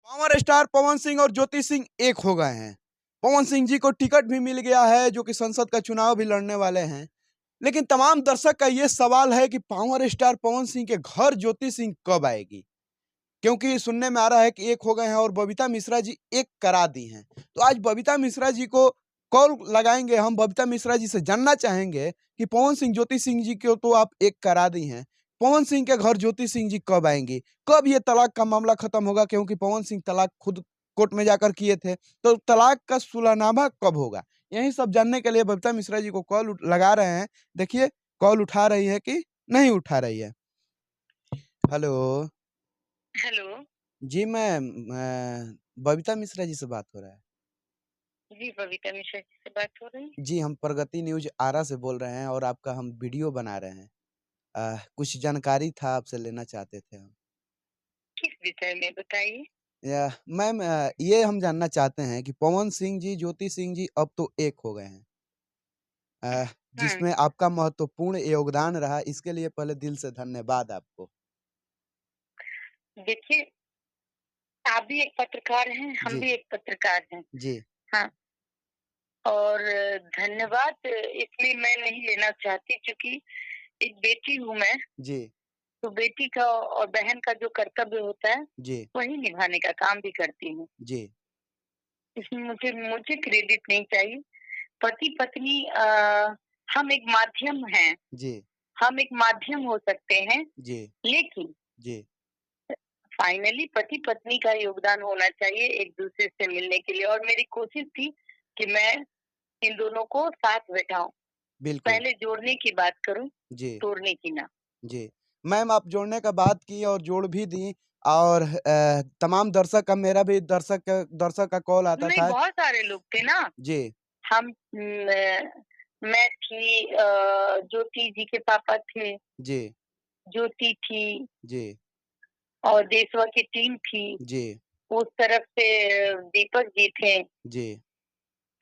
Power star Pawan Singh और ज्योति सिंह एक हो गए हैं। पवन सिंह जी को टिकट भी मिल गया है, जो कि संसद का चुनाव भी लड़ने वाले हैं। लेकिन तमाम दर्शक का ये सवाल है कि पावर स्टार पवन सिंह के घर ज्योति सिंह कब आएगी? क्योंकि सुनने में आ रहा है कि एक हो गए हैं और बबीता मिश्रा जी एक करा दी हैं। तो आज बबीता मिश्रा जी को कॉल लगाएंगे, हम बबीता मिश्रा जी से जानना चाहेंगे कि पवन सिंह ज्योति सिंह जी को तो आप एक करा दी हैं, पवन सिंह के घर ज्योति सिंह जी कब आएंगी, कब ये तलाक का मामला खत्म होगा? क्योंकि पवन सिंह तलाक खुद कोर्ट में जाकर किए थे, तो तलाक का सुलहनामा कब होगा? यही सब जानने के लिए बबीता मिश्रा जी को कॉल लगा रहे हैं। देखिए कॉल उठा रही है कि नहीं उठा रही है। Hello hello. जी, मैं बबीता मिश्रा जी से बात हो रहा है। जी, बबीता मिश्रा जी से बात हो रही है? जी, हम प्रगति न्यूज़ आरा से बोल रहे हैं और आपका हम वीडियो बना रहे हैं। कुछ जानकारी था आपसे लेना चाहते थे हम। किस विषय में बताइए? मैम, ये हम जानना चाहते हैं कि पवन सिंह जी, ज्योति सिंह जी अब तो एक हो गए हैं। अ, हुँ, जिसमें आपका महत्वपूर्ण योगदान रहा, इसके लिए पहले दिल से धन्यवाद आपको। देखिए, आप भी एक पत्रकार हैं, हम जी, भी एक पत्रकार हैं। जी, हाँ, और धन्यवाद इसलिए मैं नहीं लेना चाहती क्योंकि एक बेटी हूँ मैं, जी, तो बेटी का और बहन का जो कर्तव्य होता है, जी, वही निभाने का काम भी करती हूँ। जी, इसमें मुझे मुझे क्रेडिट नहीं चाहिए। पति-पत्नी हम एक माध्यम हैं, जी, हम एक माध्यम हो सकते हैं, जी, लेकिन जी। फाइनली पति-पत्नी का योगदान होना चाहिए एक-दूसरे से मिलने के लिए और मेरी कोशिश थी कि मैं इन दोनों को साथ बैठाऊँ। बिल्कुल, पहले जोड़ने की बात करूँ, जी। तोड़ने की ना। जी। मैम, आप जोड़ने का बात की और जोड़ भी दी और तमाम दर्शक का मेरा भी दर्शक का कॉल आता नहीं, था। बहुत सारे लोग थे ना। जी, हम मैं थी, ज्योति जी के पापा थे, जी, ज्योति थी जी, और देशवा की टीम थी। जी, उस तरफ से दीपक जी थे जी।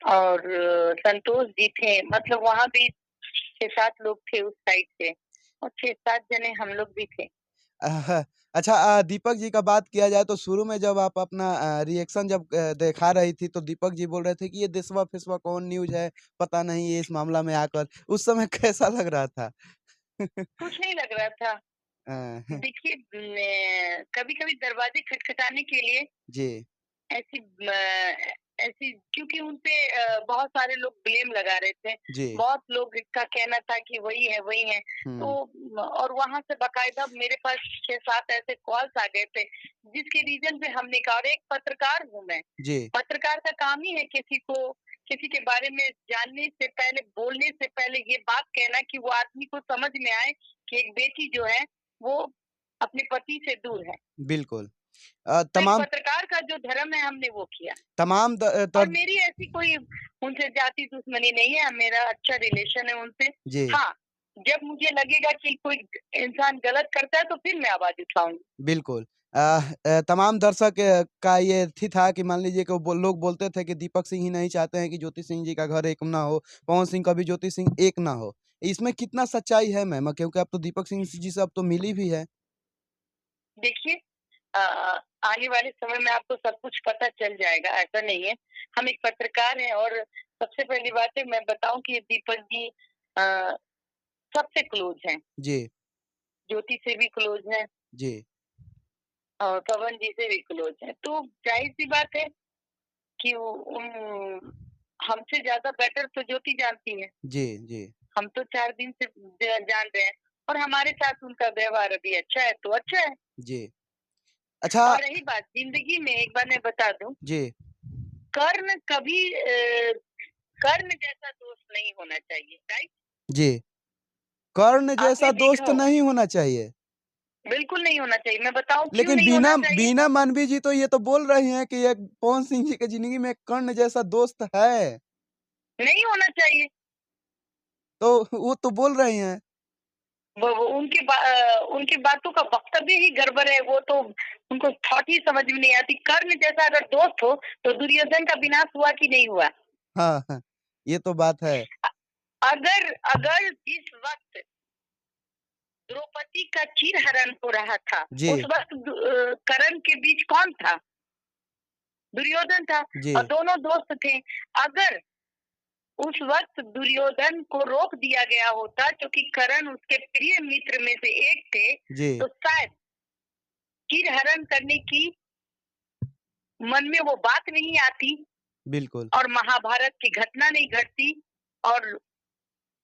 और संतोष जी थे। मतलब वहाँ भी 6-7 लोग थे उस साइड से और 6-7 जने हम लोग भी थे। अह, अच्छा, दीपक जी का बात किया जाए तो शुरू में जब आप अपना रिएक्शन जब दिखा रही थी तो दीपक जी बोल रहे थे कि ये देशवा-फेसवा कौन न्यूज़ है, पता नहीं ये इस मामला में आकर। उस समय कैसा लग रहा था? कुछ नहीं लग रहा था। अ, देखिए, कभी-कभी दरवाजे खटखटाने के लिए जी, ऐसी म ऐसी क्योंकि उनपे बहुत सारे लोग ब्लेम लगा रहे थे। जी। बहुत लोग का कहना था कि वही है, वही है। तो हुँ, और वहाँ से बाकायदा मेरे पास 6-7 ऐसे कॉल्स आ गए थे, जिसके रीज़न पे हमने कहा और एक पत्रकार हूँ मैं। जी, पत्रकार का काम ही है किसी के बारे में जानने से पहले, बोलने से पहले ये बात कहना कि वो आदमी को समझ में आए कि एक बेटी जो है, वो अपने पति से दूर है। बिल्कुल। तो एक तमाम पत्रकार का जो धर्म है हमने वो किया। तमाम द और तर मेरी ऐसी कोई उनसे जाति दुश्मनी नहीं है, मेरा अच्छा रिलेशन है उनसे। जी, हाँ, जब मुझे लगेगा कि कोई इंसान गलत करता है तो फिर मैं आवाज़ उठाऊँगी। बिल्कुल। तमाम दर्शक का ये थी था कि मान लीजिए कि वो लोग बोलते थे कि दीपक सिंह ही नहीं चाहते हैं कि ज्योति सिंह जी का घर एक ना हो, पवन सिंह का भी ज्योति सिंह एक ना हो। इसमें कितना सच्चाई है मैम? क्योंकि अब तो दीपक सिंह जी से अब तो मिली भी है। देखिए, अ, आने वाले समय में आपको सब कुछ पता चल जाएगा, ऐसा नहीं है। हम एक पत्रकार हैं और सबसे पहली बात है मैं बताऊँ कि दीपक जी अ, सबसे क्लोज़ हैं, जी, ज्योति से भी क्लोज़ हैं जी, और पवन जी से भी क्लोज़ हैं। तो ज़ाहिर-सी बात है कि वो हमसे ज़्यादा बेटर तो ज्योति जानती है। जी, जी, हम तो 4 दिन से जान रहे हैं और हमारे साथ उनका व्यवहार अभी अच्छा है तो अच्छा है। जी। अच्छा। और रही बात ज़िंदगी में एक बार मैं बता दूँ, जी, कर्ण कभी कर्ण जैसा दोस्त नहीं होना चाहिए, राइट? जी। कर्ण आपने जैसा देखा दोस्त होगा, नहीं होना चाहिए। बिल्कुल नहीं होना चाहिए। मैं बताऊँ क्यों लेकिन नहीं बीना होना चाहिए? बीना मानवी जी तो ये तो बोल रही हैं कि एक पवन सिंह जी की ज़िंदगी में एक कर्ण जैसा दोस्त है। नहीं होना चाहिए। तो वो तो बोल रही हैं। वो उनकी बातों का वक्तव्य ही गड़बड़ है, वो तो उनको थॉट ही समझ में नहीं आती। कर्ण जैसा अगर दोस्त हो, तो दुर्योधन का विनाश हुआ कि नहीं हुआ? हाँ, हाँ। ये तो बात है। अ, अगर अगर जिस वक़्त द्रौपदी का चीरहरण हो रहा था, उस जी, वक़्त कर्ण के बीच कौन था? दुर्योधन था जी और दोनों दोस्त थे। अगर उस वक्त दुर्योधन को रोक दिया गया होता, क्योंकि कर्ण उसके प्रिय मित्र में से एक थे, जी तो शायद कीर हरण करने की मन में वो बात नहीं आती बिल्कुल। और महाभारत की घटना नहीं घटती और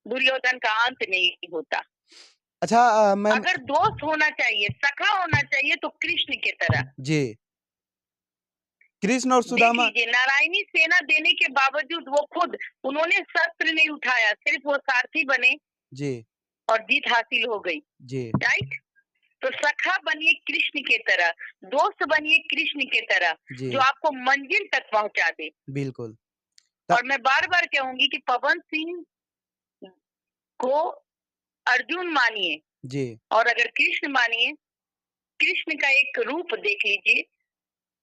दुर्योधन का अंत नहीं होता। अच्छा मैम अगर दोस्त होना चाहिए, सखा होना चाहिए, तो कृष्ण की तरह। जी कृष्ण और देख सुदामा लीजिए, नारायणी सेना देने के बावजूद वो खुद, उन्होंने शस्त्र नहीं उठाया, सिर्फ वो सारथी बने जी और जीत हासिल हो गई। जी राइट? तो सखा बनिए कृष्ण की तरह, दोस्त बनिए कृष्ण की तरह, जी जो आपको मंजिल तक पहुंचा दे। बिल्कुल और मैं बार बार कहूंगी कि पवन सिंह को अर्जुन मानिए जी और अगर कृष्ण मानिए, कृष्ण का एक रूप देख लीजिए,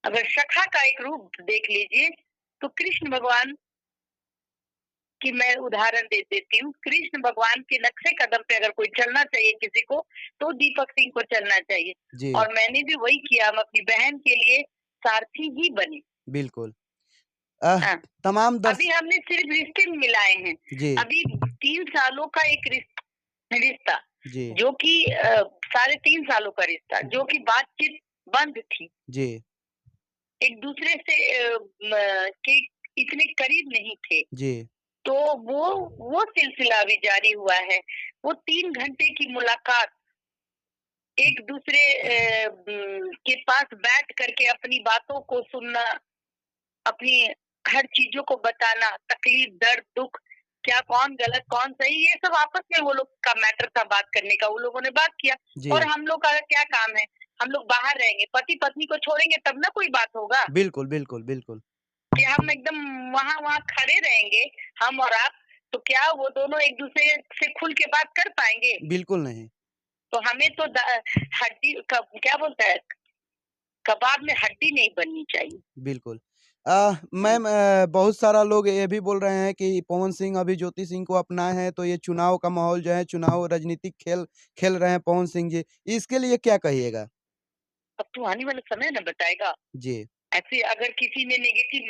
अगर सखा का एक रूप देख लीजिए, तो कृष्ण भगवान की मैं उदाहरण दे देती हूँ। कृष्ण भगवान के नक्शे कदम पे अगर कोई चलना चाहिए किसी को, तो दीपक सिंह को चलना चाहिए। जी और मैंने भी वही किया, हम अपनी बहन के लिए सारथी ही बने। बिल्कुल हाँ, तमाम अभी हमने सिर्फ रिश्ते मिलाए हैं। जी अभी 3 सालों का एक रिश्ता, जी जो कि 3.5 सालों का रिश्ता, जो कि बातचीत बंद थी, जी एक दूसरे से के इतने करीब नहीं थे, जी तो वो सिलसिला अभी जारी हुआ है। वो 3 घंटे की मुलाकात, एक दूसरे के पास बैठ करके अपनी बातों को सुनना, अपनी हर चीजों को बताना, तकलीफ, दर्द, दुख, क्या कौन गलत कौन सही, ये सब आपस में वो लोग का मैटर था बात करने का। वो लोगों ने बात किया जी और हम लोग का क्या काम है, हम लोग बाहर रहेंगे, पति पत्नी को छोड़ेंगे तब ना कोई बात होगा, बिल्कुल बिल्कुल बिल्कुल कि हम एकदम वहां वहां खड़े रहेंगे, हम और आप, तो क्या वो दोनों एक दूसरे से खुल के बात कर पाएंगे? बिल्कुल नहीं तो हमें तो हड्डी क्या बोलता है, कबाब में हड्डी नहीं बननी चाहिए। बिल्कुल मैम बहुत सारा लोग ये भी बोल रहे हैं कि पवन सिंह अभी ज्योति सिंह को अपनाए हैं तो ये चुनाव का माहौल जो है चुनाव राजनीतिक खेल खेल रहे हैं पवन सिंह जी इसके लिए क्या कहिएगा अब तो आने वाला समय ना बताएगा। जी ऐसे अगर किसी ने नेगेटिव,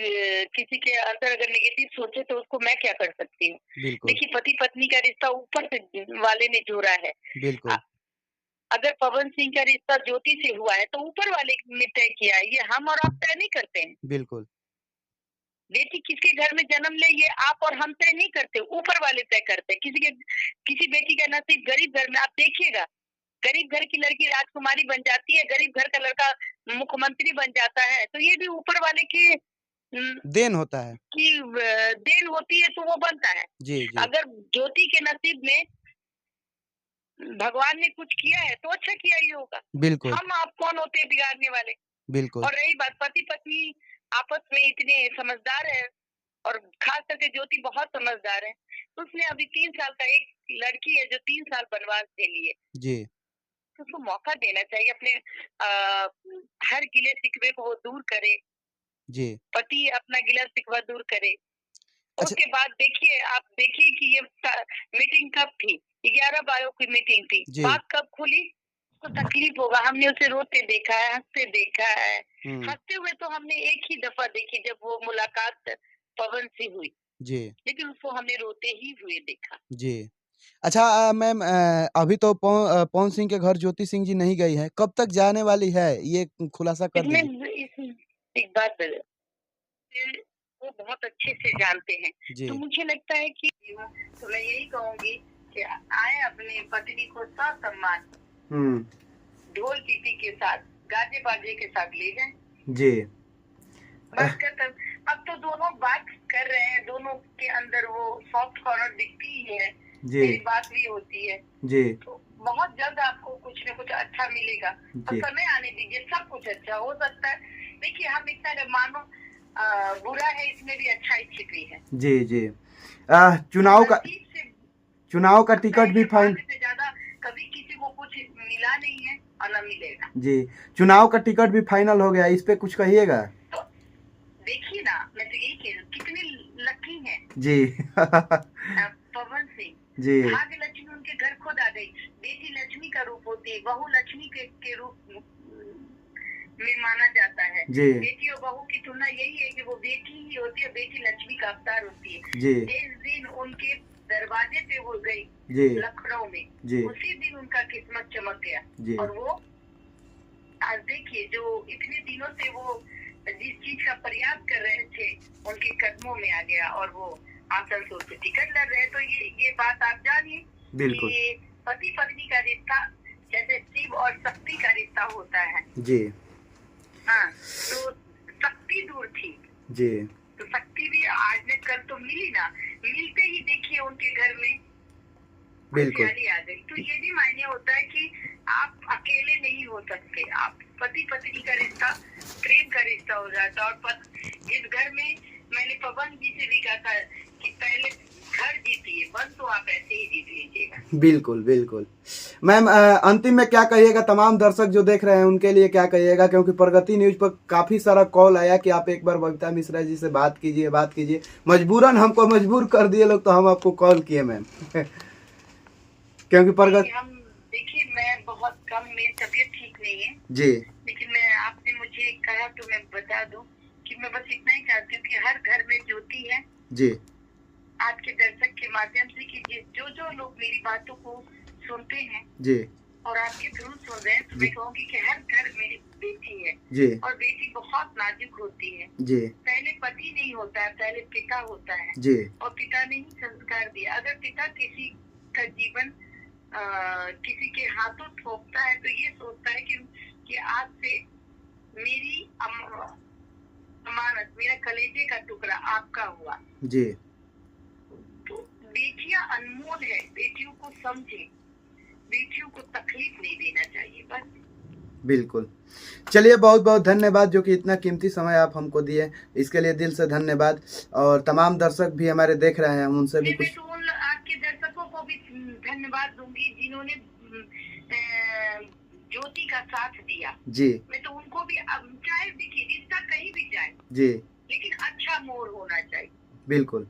किसी के अंदर अगर नेगेटिव सोचे तो उसको मैं क्या कर सकती हूँ? बिल्कुल देखिए, पति पत्नी का रिश्ता ऊपर से वाले ने जोड़ा है। बिल्कुल अगर पवन सिंह का रिश्ता ज्योति से हुआ है तो ऊपर वाले ने तय किया है, ये हम और आप तय नहीं करते हैं। बिल्कुल बेटी किसके घर में जन्म ले, ये आप और हम तय नहीं करते, ऊपर वाले तय करते हैं। किसी बेटी का नसीब गरीब घर में, आप देखिएगा, गरीब घर की लड़की राजकुमारी बन जाती है, गरीब घर का लड़का मुख्यमंत्री बन जाता है, तो ये भी ऊपर वाले देन होता है की देन होती है, तो वो बनता है। जी जी अगर ज्योति के नसीब में भगवान ने कुछ किया है तो अच्छा किया ही होगा। बिल्कुल हम आप कौन होते हैं बिगाड़ने वाले? बिल्कुल और रही बात, पति पत्नी आपस में इतने समझदार है, और खास करके ज्योति बहुत समझदार है। उसने अभी 3 साल का, एक लड़की है जो 3 साल वनवास झेली है, जी तो उसको मौका देना चाहिए, अपने हर गिले शिकवे को वो दूर करे, जी पति अपना गिला शिकवा दूर करे। अच्छा उसके बाद देखिए, आप देखिए कि ये मीटिंग कब थी, 11/12 की मीटिंग थी, जी बात कब खुली, तो तकलीफ होगा। हमने उसे रोते देखा है, हंसते देखा है। हंसते हुए तो हमने एक ही दफा देखी, जब वो मुलाकात पवन से हुई, जी लेकिन उसको हमने रोते ही हुए देखा। जी अच्छा मैम अभी तो पवन सिंह के घर ज्योति सिंह जी नहीं गई है कब तक जाने वाली है ये खुलासा कर दीजिए एक बात वो बहुत अच्छे से जानते हैं, जी तो मुझे लगता है कि तो मैं यही कहूंगी कि आए अपने पत्नी को सम्मान ढोल पीपी के साथ, गाजे बाजे के साथ ले जाएं। जी बस खत्म। अब तो दोनों बात कर रहे हैं, दोनों के अंदर वो सॉफ्ट कॉर्नर दिखती ही है, मेरी बात भी होती है, जी तो बहुत जल्द आपको कुछ न कुछ अच्छा मिलेगा। और समय आने दीजिए, सब कुछ अच्छा हो सकता है। देखिए, हम इतना मानो बुरा है, इसमें भी अच्छाई छिपी है। जी जी चुनाव का टिकट भी फाइन से ज्यादा कभी किसी को कुछ मिला नहीं है और न मिलेगा। जी चुनाव का टिकट भी फाइनल हो गया, इस पे कुछ कहिएगा? तो देखिए ना, मैं तो यही कह रही हूँ, कितने लकी हैं जी पवन सिंह। जी भाग्य लक्ष्मी उनके घर खुद आ गई। बेटी लक्ष्मी का रूप होती है, बहू लक्ष्मी के रूप में माना जाता है। जी बेटी और बहू की तुलना यही है कि वो बेटी ही होती है, बेटी लक्ष्मी का अवतार होती है। जी जिस दिन उनके दरवाजे पे वो गई जी लखनऊ में, जी उसी दिन उनका किस्मत चमक गया। जी और वो आज देखिए, जो इतने दिनों से वो जिस चीज का प्रयास कर रहे थे उनके कदमों में आ गया और वो आसनसोल से टिकट लड़ रहे। तो ये बात आप जानिए बिल्कुल कि पति पत्नी का रिश्ता जैसे शिव और शक्ति का रिश्ता होता है। जी हाँ, तो शक्ति दूर थी, जी तो शक्ति भी आज ने कल तो मिली ना, मिलते ही देखिए उनके घर में बिल्कुल खुशहाली आ गई। तो ये भी मायने होता है कि आप अकेले नहीं हो सकते, आप पति पत्नी का रिश्ता प्रेम का रिश्ता हो जाता। और इस घर में मैंने पवन जी से भी कहा था कि पहले घर जीतिए, वन तो आप ऐसे ही जीत लीजिएगा। बिल्कुल बिल्कुल। मैम अंतिम में क्या कहिएगा, तमाम दर्शक जो देख रहे हैं उनके लिए क्या कहिएगा, क्योंकि प्रगति न्यूज पर काफी सारा कॉल आया कि आप एक बार बबीता मिश्रा जी से बात कीजिए, मजबूरन हमको मजबूर कर दिए लोग, तो हम आपको कॉल किए मैम। क्योंकि प्रगति हम देखिए, मैं बहुत कम, मेरी तबीयत ठीक नहीं है जी, लेकिन मैं आपने मुझे कहा तो मैं बता दूं कि मैं बस इतना ही चाहती हूँ कि हर घर में ज्योति है। जी आपके दर्शक के माध्यम से कि जो लोग मेरी बातों को सुनते हैं जी और आपके थ्रू सुन रहे हैं, तो मैं कहूँगी कि हर घर में बेटी है जी और बेटी बहुत नाजुक होती है। जी पहले पति नहीं होता है, पहले पिता होता है। जी और पिता ने ही संस्कार दिया। अगर पिता किसी का जीवन किसी के हाथों थोपता है तो ये सोचता है कि आज से मेरी अमानत, मेरा कलेजे का टुकड़ा आपका हुआ। जी तो बेटियां अनमोल है, बेटियों को समझे, बेटियों को तकलीफ नहीं देना चाहिए बस। बिल्कुल। चलिए बहुत बहुत धन्यवाद जो कि इतना कीमती समय आप हमको दिए, इसके लिए दिल से धन्यवाद। और तमाम दर्शक भी हमारे देख रहे हैं, हम उनसे भी कुछ तो आपके दर्शकों को भी धन्यवाद दूंगी जिन्होंने ज्योति का साथ दिया। जी मैं तो उनको भी, चाहे देखिए रिश्ता कहीं भी जाए जी लेकिन अच्छा मोड़ होना चाहिए। बिल्कुल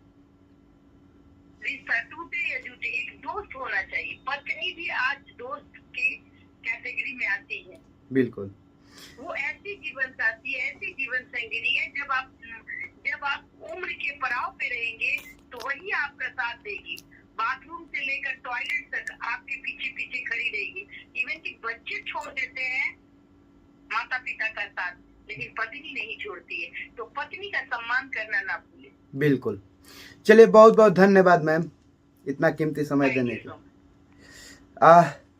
रिश्ता टूटे या जुटे, एक दोस्त होना चाहिए। पत्नी भी आज दोस्त के कैटेगरी में आती है। बिल्कुल वो ऐसी जीवन साथी, ऐसी जीवन संगिनी है, जब आप उम्र के पड़ाव पे रहेंगे तो वही आपका साथ देगी। बाथरूम से लेकर टॉयलेट तक आपके पीछे पीछे खड़ी रहेगी। इवन कि बच्चे छोड़ देते हैं माता पिता का साथ, लेकिन पत्नी नहीं छोड़ती है। तो पत्नी का सम्मान करना ना भूले। बिल्कुल। चलिए बहुत बहुत धन्यवाद मैम इतना कीमती समय देने के।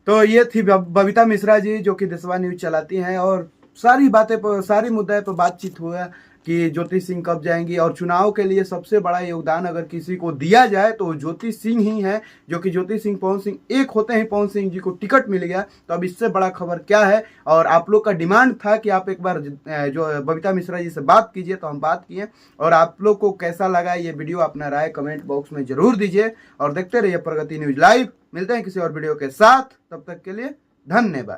तो ये थी बबीता मिश्रा जी जो कि देशवा न्यूज चलाती हैं, और सारी बातें पर, सारी मुद्दे पर बातचीत हुआ कि ज्योति सिंह कब जाएंगी। और चुनाव के लिए सबसे बड़ा योगदान अगर किसी को दिया जाए तो ज्योति सिंह ही है, जो कि ज्योति सिंह पवन सिंह एक होते ही पवन सिंह जी को टिकट मिल गया। तो अब इससे बड़ा खबर क्या है। और आप लोग का डिमांड था कि आप एक बार जो बबीता मिश्रा जी से बात कीजिए, तो हम बात किए। और आप लोग को कैसा लगा ये वीडियो, अपना राय कमेंट बॉक्स में जरूर दीजिए और देखते रहिए प्रगति न्यूज लाइव। मिलते हैं किसी और वीडियो के साथ, तब तक के लिए धन्यवाद।